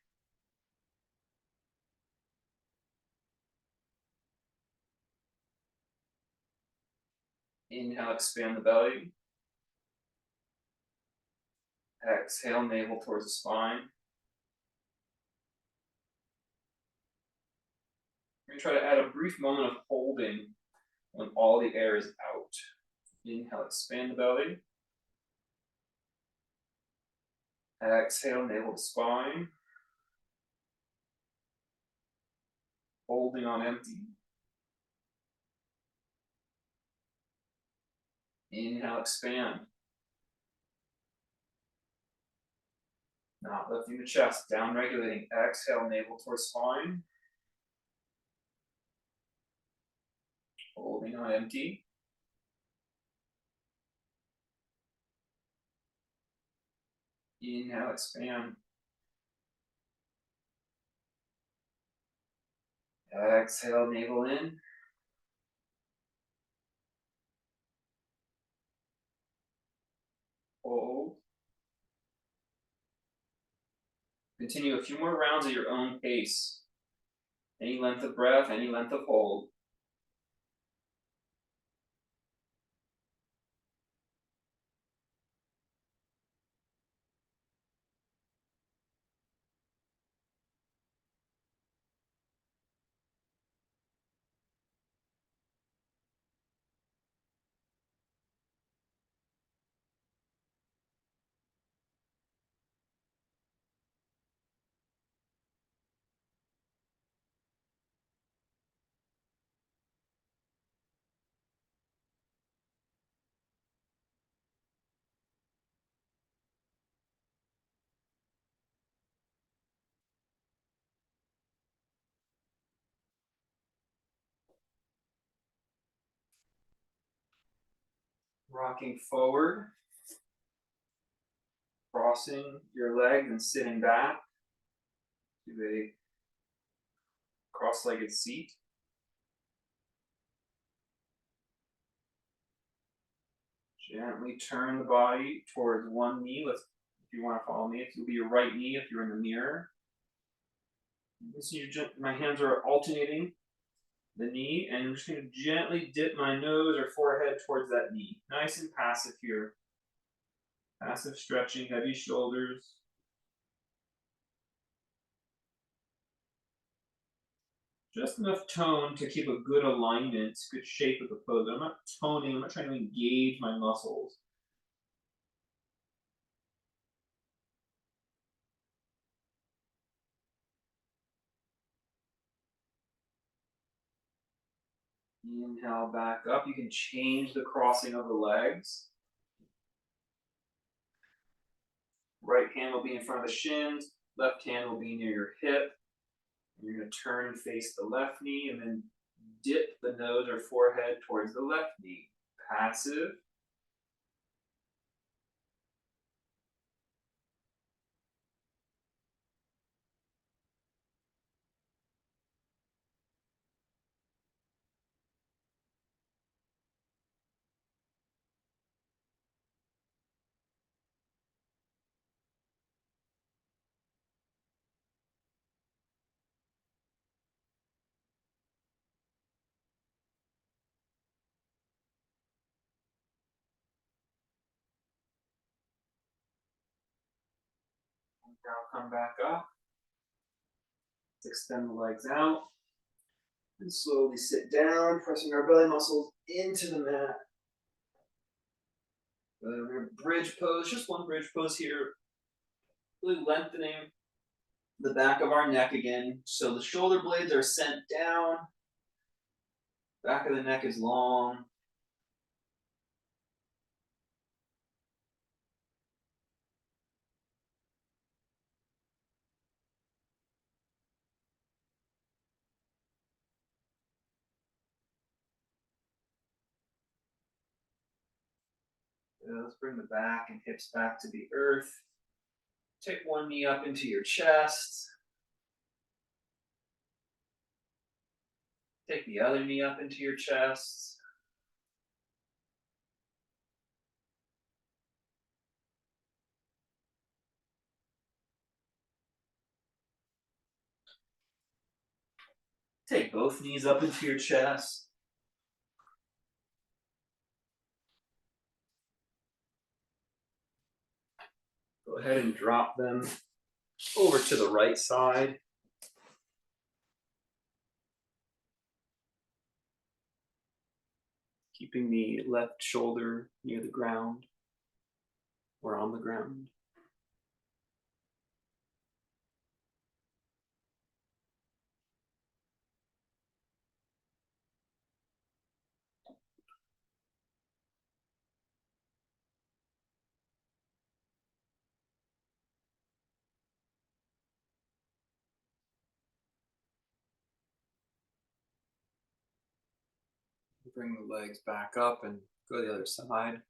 Inhale, expand the belly. Exhale, navel towards the spine. We're going to try to add a brief moment of holding when all the air is out. Inhale, expand the belly. Exhale, navel to spine. Holding on empty. Inhale, expand. Not lifting the chest, down regulating. Exhale, navel towards spine. Holding on empty. Inhale, expand. Exhale, navel in. Hold. Continue a few more rounds at your own pace. Any length of breath, any length of hold. Rocking forward, crossing your legs and sitting back to a cross-legged seat. Gently turn the body towards one knee. If you want to follow me, it'll be your right knee if you're in the mirror. My hands are alternating the knee, and I'm just going to gently dip my nose or forehead towards that knee. Nice and passive here. Passive stretching, heavy shoulders. Just enough tone to keep a good alignment, good shape of the pose. I'm not toning, I'm not trying to engage my muscles. Inhale back up. You can change the crossing of the legs. Right hand will be in front of the shins, left hand will be near your hip. You're going to turn and face the left knee and then dip the nose or forehead towards the left knee. Passive. Now come back up. Let's extend the legs out. And slowly sit down, pressing our belly muscles into the mat. We're going to bridge pose, just one bridge pose here. Really lengthening the back of our neck again. So the shoulder blades are sent down. Back of the neck is long. Let's bring the back and hips back to the earth. Take one knee up into your chest. Take the other knee up into your chest. Take both knees up into your chest. Go ahead and drop them over to the right side. Keeping the left shoulder near the ground or on the ground. Bring the legs back up and go to the other side.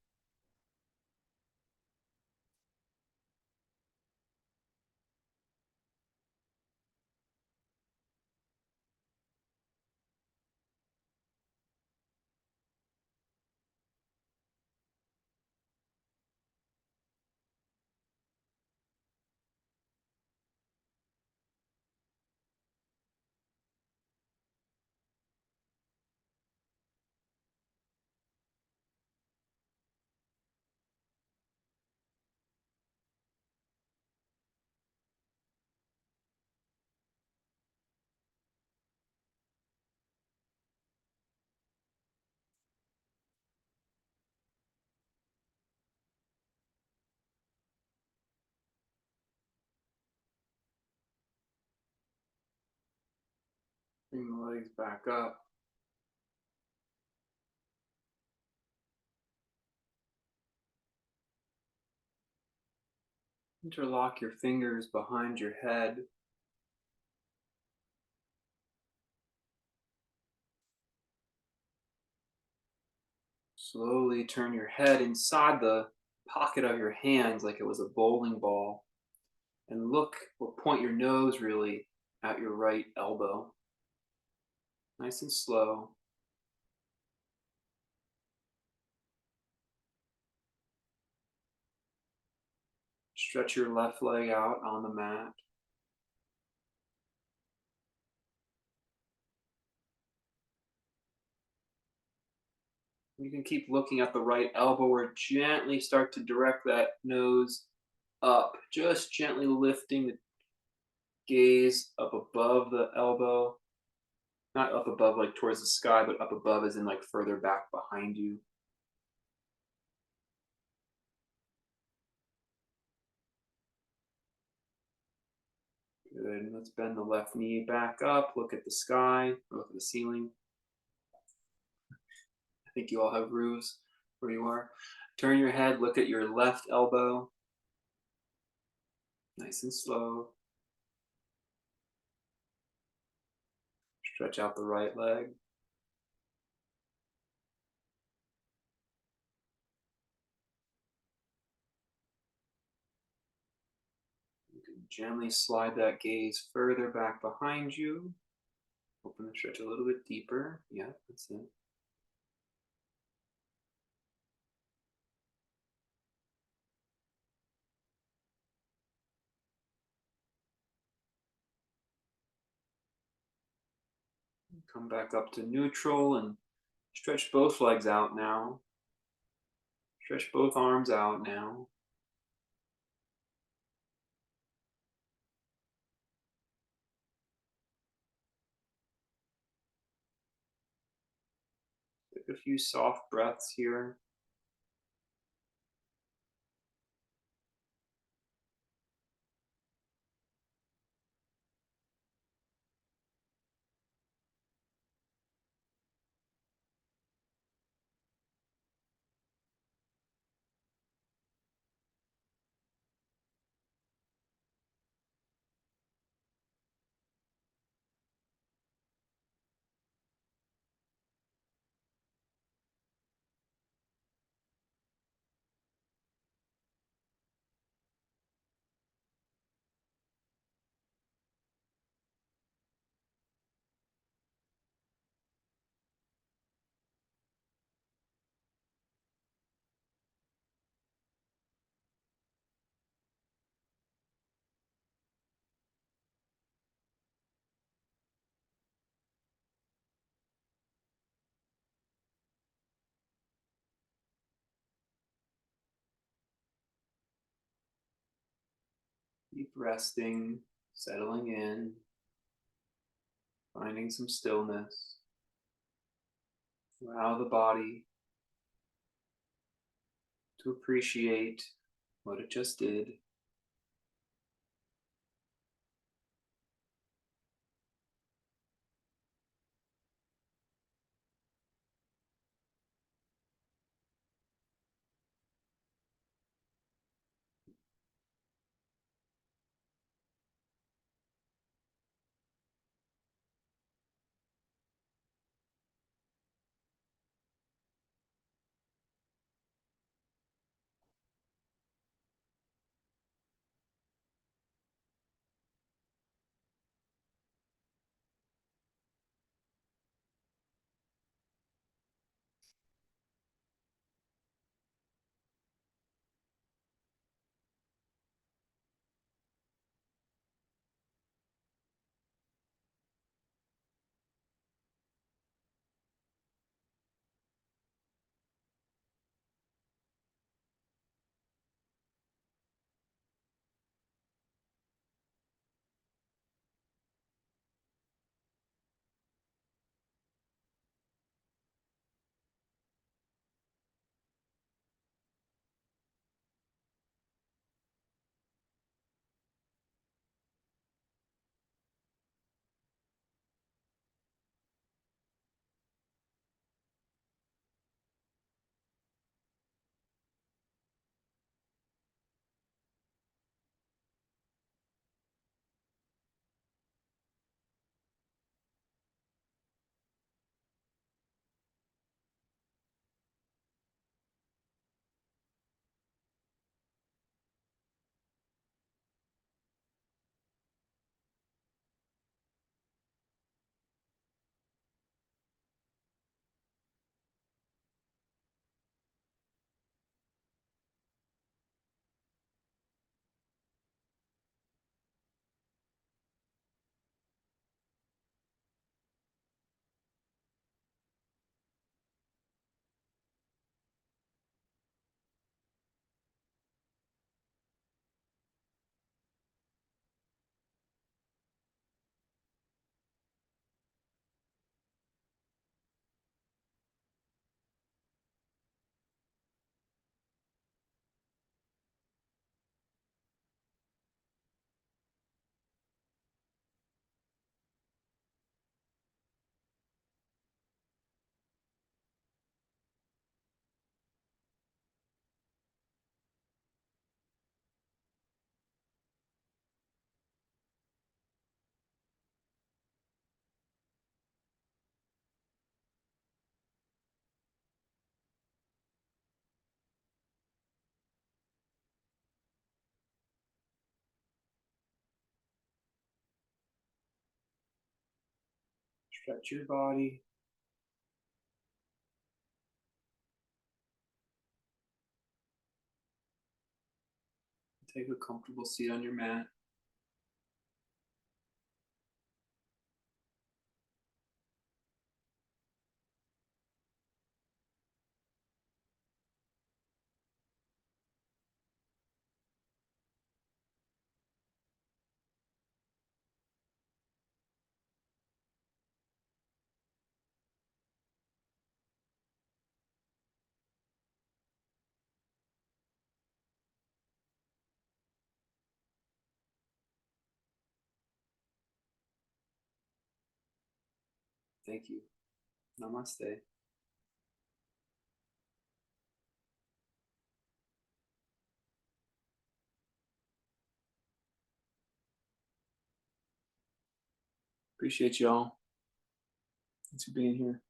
Bring the legs back up. Interlock your fingers behind your head. Slowly turn your head inside the pocket of your hands like it was a bowling ball. And look or point your nose really at your right elbow. Nice and slow. Stretch your left leg out on the mat. You can keep looking at the right elbow or gently start to direct that nose up, just gently lifting the gaze up above the elbow. Not up above like towards the sky, but up above as in like further back behind you. Good. Let's bend the left knee back up. Look at the sky. Look at the ceiling. I think you all have roofs where you are. Turn your head. Look at your left elbow. Nice and slow. Stretch out the right leg. You can gently slide that gaze further back behind you. Open the stretch a little bit deeper. Yeah, that's it. Come back up to neutral and stretch both legs out now. Stretch both arms out now. Take a few soft breaths here. Keep resting, settling in, finding some stillness. Allow the body to appreciate what it just did. Stretch your body. Take a comfortable seat on your mat. Thank you. Namaste. Appreciate y'all. Thanks for being here.